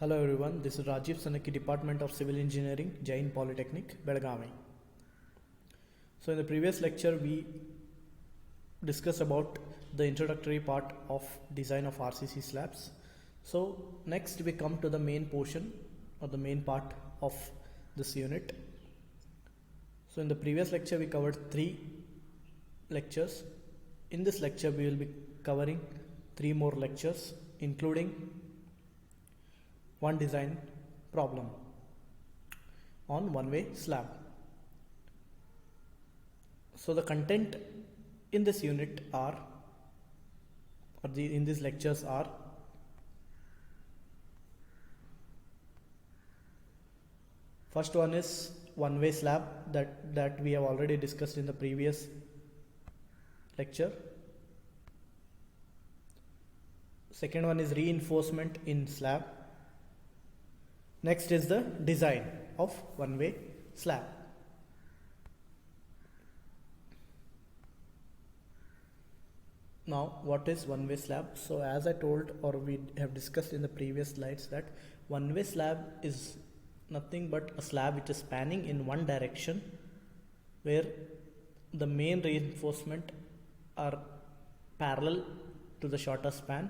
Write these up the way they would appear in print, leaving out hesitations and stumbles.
Hello everyone, this is Rajiv Sanaki, Department of Civil Engineering, Jain Polytechnic, Belgavi. So in the previous lecture we discussed about the introductory part of design of RCC slabs. So next we come to the main portion or the main part of this unit. So in the previous lecture we covered 3 lectures. In this lecture we will be covering 3 more lectures, including one design problem on one-way slab. So the content in this unit are, in these lectures are, first one is one-way slab that we have already discussed in the previous lecture. Second one is reinforcement in slab. Next is the design of one-way slab. Now what is one-way slab? So as I told, or we have discussed in the previous slides, that one-way slab is nothing but a slab which is spanning in one direction, where the main reinforcement are parallel to the shorter span.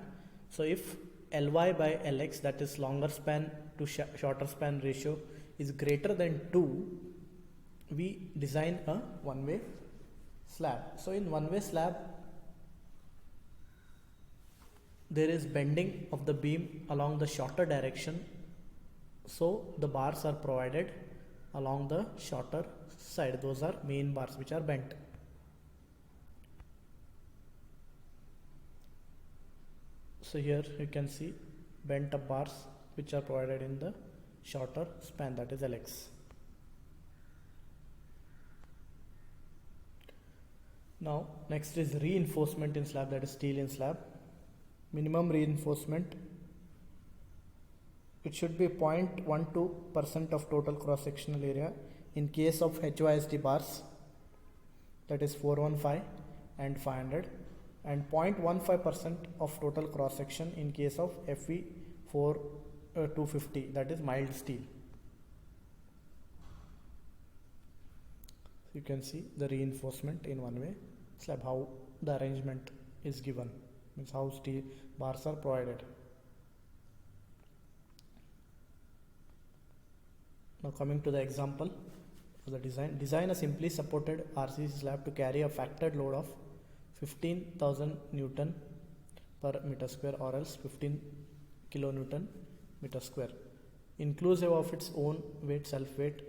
So if Ly by Lx, that is longer span to shorter span ratio, is greater than 2, we design a one-way slab. So in one-way slab there is bending of the beam along the shorter direction, so the bars are provided along the shorter side. Those are main bars which are bent. So here you can see bent up bars which are provided in the shorter span, that is Lx. Now next is reinforcement in slab, that is steel in slab. Minimum reinforcement, it should be 0.12% of total cross sectional area in case of HYSD bars, that is 415 and 500, and 0.15% of total cross section in case of FE 250, that is mild steel. You can see the reinforcement in one-way slab, how the arrangement is given, means how steel bars are provided. Now coming to the example of the design. Design a simply supported RCC slab to carry a factored load of 15,000 Newton per meter square, or else 15 kilonewton meter square, inclusive of its own weight, self weight,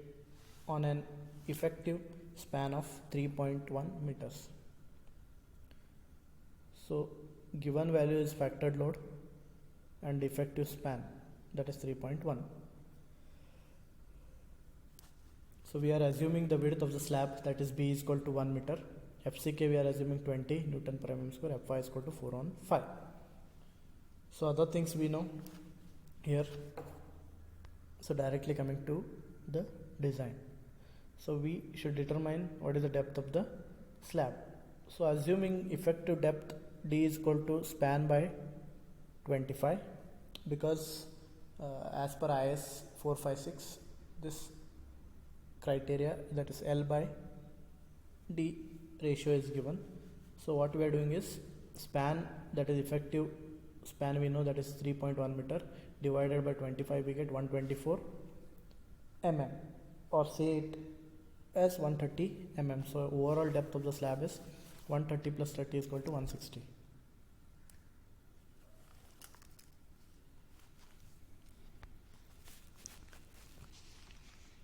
on an effective span of 3.1 meters. So given value is factored load and effective span, that is 3.1. So we are assuming the width of the slab, that is B is equal to 1 meter. FCK we are assuming 20 Newton per mm square. Fy is equal to 415. So other things we know here. So directly coming to the design. So we should determine what is the depth of the slab. So assuming effective depth D is equal to span by 25, because as per IS 456, this criteria, that is L by D ratio is given. So what we are doing is span, that is effective span we know, that is 3.1 meter, divided by 25, we get 124 mm, or say it as 130 mm. So overall depth of the slab is 130 plus 30 is equal to 160.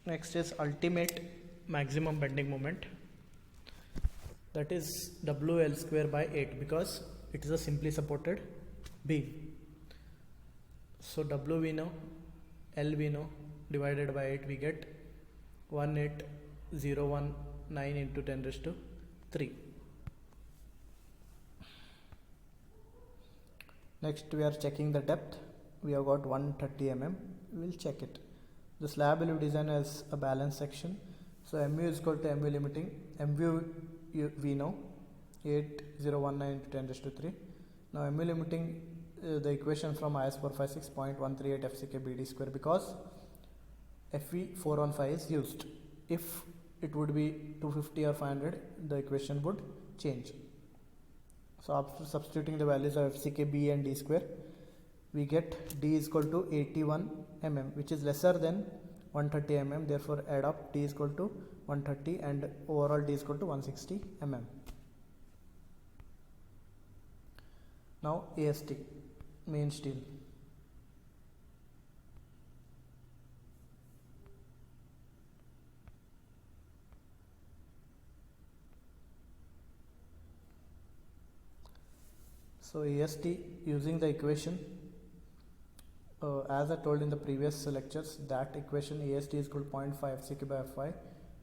Next is ultimate maximum bending moment, that is WL square by 8, because it is a simply supported beam. So W we know, L we know, divided by 8 we get 18019 into 10 raised to 3. Next we are checking the depth. We have got 130 mm. We will check it. The slab will be designed as a balance section. So MU is equal to MU limiting. MU we know 8019 into 10 raised to 3. Now MU limiting the equation from IS 456.138 FCK BD square, because FE 415 is used. If it would be 250 or 500, the equation would change. So after substituting the values of FCK B and D square, we get D is equal to 81 mm, which is lesser than 130 mm. Therefore add up D is equal to 130 and overall D is equal to 160 mm. Now AST, main steel. So AST, using the equation as I told in the previous lectures, that equation AST is equal to 0.5 FCK by Fy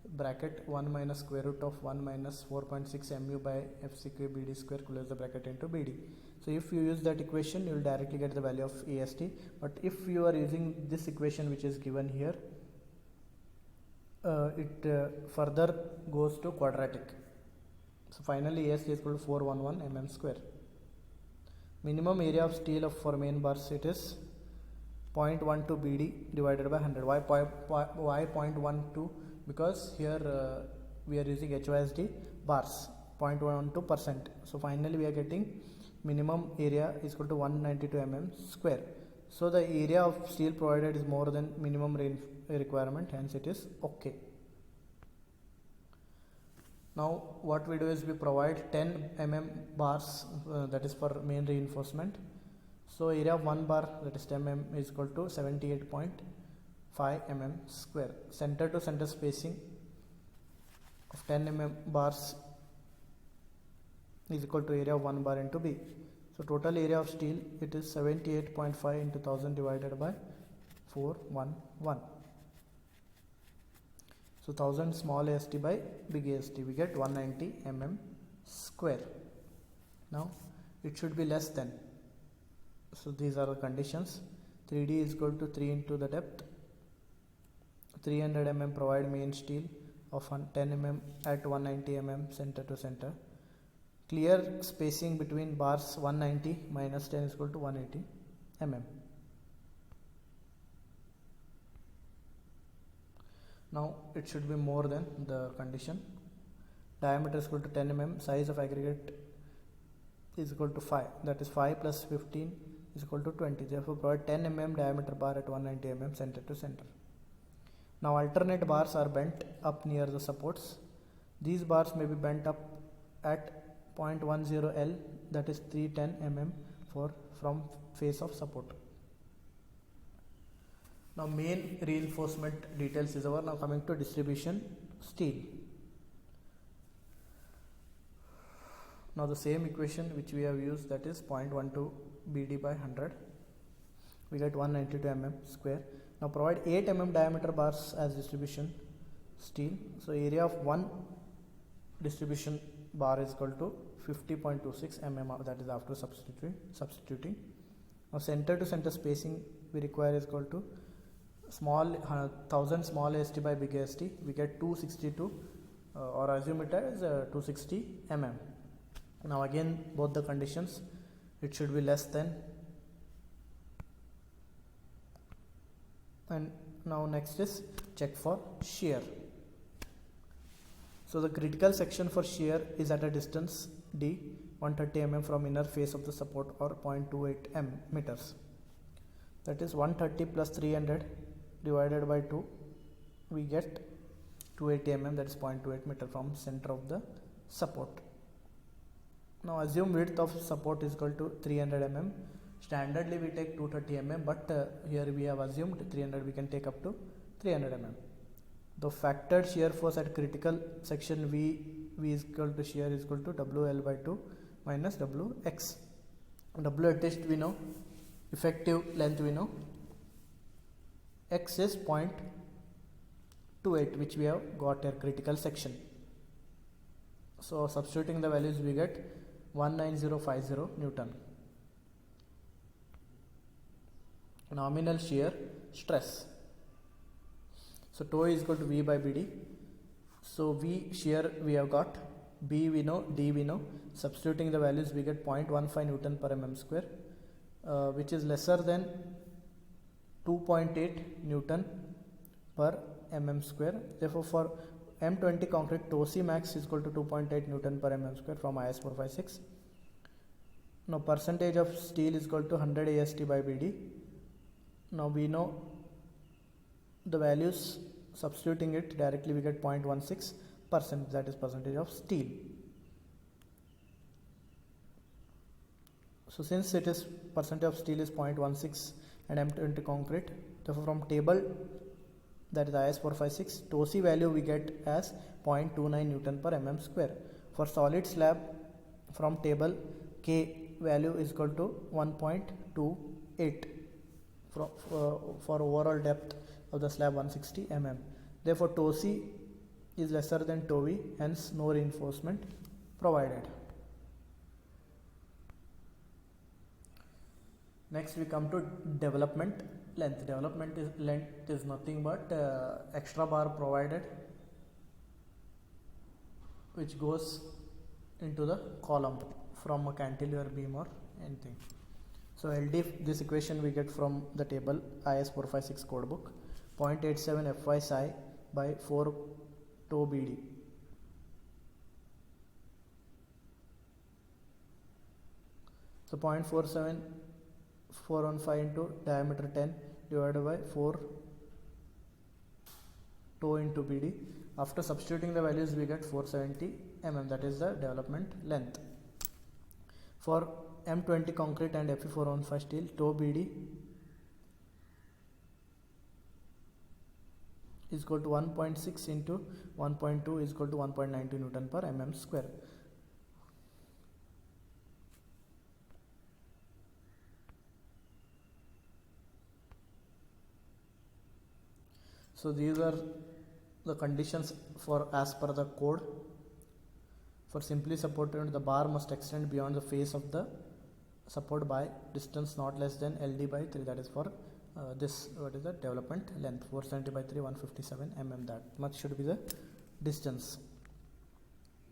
bracket 1 minus square root of 1 minus 4.6 mu by FCK BD square, close the bracket into BD. So if you use that equation, you will directly get the value of AST. But if you are using this equation which is given here, it further goes to quadratic. So finally AST is equal to 411 mm square. Minimum area of steel for main bars, it is 0.12 BD divided by 100. Why 0.12? Because here we are using HYSD bars, 0.12%. So finally we are getting minimum area is equal to 192 mm square. So the area of steel provided is more than minimum requirement, hence it is okay. Now what we do is we provide 10 mm bars, that is for main reinforcement. So area of 1 bar, that is 10 mm, is equal to 78.5 mm square. Center to center spacing of 10 mm bars is equal to area of 1 bar into B. So total area of steel, it is 78.5 into 1000 divided by 411. So 1000 small AST by big AST, we get 190 mm square. Now it should be less than. So these are the conditions. 3D is equal to 3 into the depth. 300 mm provide main steel of 10 mm at 190 mm center to center. Clear spacing between bars 190 minus 10 is equal to 180 mm. Now it should be more than the condition. Diameter is equal to 10 mm. Size of aggregate is equal to 5. That is 5 plus 15 is equal to 20. Therefore provide 10 mm diameter bar at 190 mm center to center. Now alternate bars are bent up near the supports. These bars may be bent up at 0.10 L, that is 310 mm from face of support. Now main reinforcement details is over. Now coming to distribution steel. Now the same equation which we have used, that is 0.12 BD by 100, we get 192 mm square. Now provide 8 mm diameter bars as distribution steel. So area of one distribution bar is equal to 50.26 mm, that is after substituting. Now center to center spacing we require is equal to small 1000 small AST by big AST, we get 262 or assume it as 260 mm. Now again both the conditions, it should be less than. And now next is check for shear. So the critical section for shear is at a distance D 130 mm from inner face of the support, or 0.28 meters. That is 130 plus 300 divided by 2, we get 280 mm, that is 0.28 meter from center of the support. Now assume width of support is equal to 300 mm. Standardly we take 230 mm, but here we have assumed 300, we can take up to 300 mm. The factored shear force at critical section V is equal to shear is equal to WL by 2 minus WX. W at least we know, effective length we know, X is 0.28 which we have got here critical section. So substituting the values we get 19050 Newton. Nominal shear stress. So tau is equal to V by BD. So V shear we have got, B we know, D we know. Substituting the values we get 0.15 Newton per mm square. which is lesser than 2.8 Newton per mm square. Therefore, for M20 concrete, tau C max is equal to 2.8 Newton per mm square from IS 456. Now percentage of steel is equal to 100 AST by BD. Now we know the values, substituting it directly we get 0.16%, that is percentage of steel. So since it is percentage of steel is 0.16 and M20 concrete, therefore from table, that is IS 456, tau C value we get as 0.29 Newton per mm square. For solid slab, from table, K value is equal to 1.28 for overall depth of the slab 160 mm. Therefore tau C is lesser than tau V, hence no reinforcement provided. Next we come to development length. Development length is nothing but extra bar provided which goes into the column from a cantilever beam or anything. So LD, this equation we get from the table IS 456 code book, 0.87 Fy psi by 4 tau BD. So 0.47415 into diameter 10 divided by 4 tau into BD. After substituting the values we get 470 mm, that is the development length. For M20 concrete and Fe415 steel, tau BD is equal to 1.6 into 1.2 is equal to 1.92 Newton per mm square. So these are the conditions for as per the code. For simply supported, the bar must extend beyond the face of the support by distance not less than LD by 3, that is for this, what is the development length, 470 by 3, 157 mm, that much should be the distance.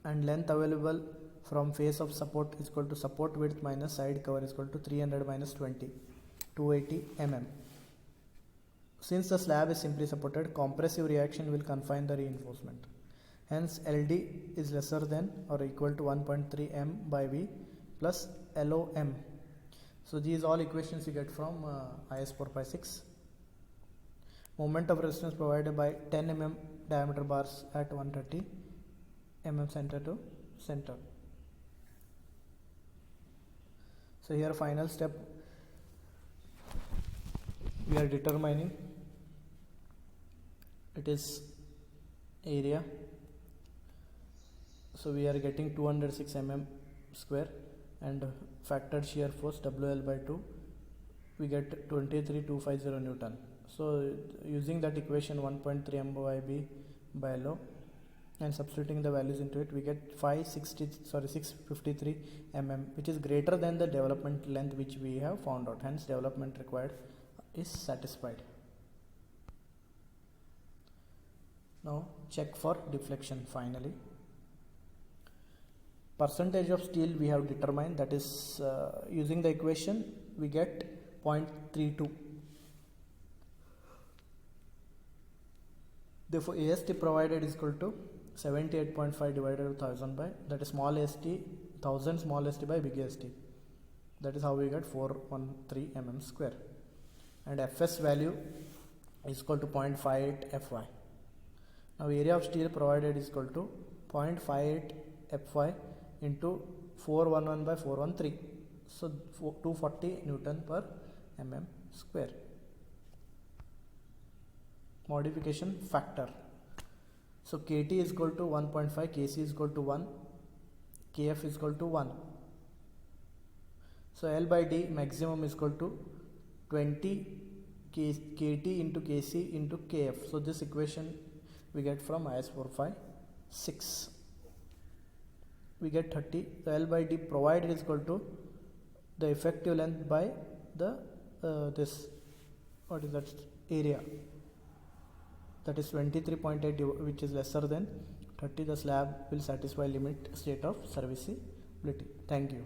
And length available from face of support is equal to support width minus side cover is equal to 300 minus 20, 280 mm. Since the slab is simply supported, compressive reaction will confine the reinforcement. Hence LD is lesser than or equal to 1.3 m by V plus LOM. So these all equations you get from IS 456. Moment of resistance provided by 10 mm diameter bars at 130 mm center to center. So here final step we are determining, it is area. So we are getting 206 mm square and factored shear force WL by 2 we get 23250 Newton. So using that equation 1.3 m by B by LO and substituting the values into it, we get 653 mm, which is greater than the development length which we have found out. Hence development required is satisfied. Now check for deflection. Finally, percentage of steel we have determined, that is using the equation we get 0.32. Therefore AST provided is equal to 78.5 divided by 1000 by, that is small st, 1000 small st by big ST. That is how we get 413 mm square. And Fs value is equal to 0.58 Fy. Now area of steel provided is equal to 0.58 Fy into 411 by 413. So 240 Newton per mm square. Modification factor. So Kt is equal to 1.5, Kc is equal to 1, Kf is equal to 1. So L by D maximum is equal to 20 Kt into Kc into Kf. So this equation we get from IS 456. We get 30. The L by D provided is equal to the effective length by the this, what is that, area, that is 23.8, which is lesser than 30. The slab will satisfy limit state of serviceability. Thank you.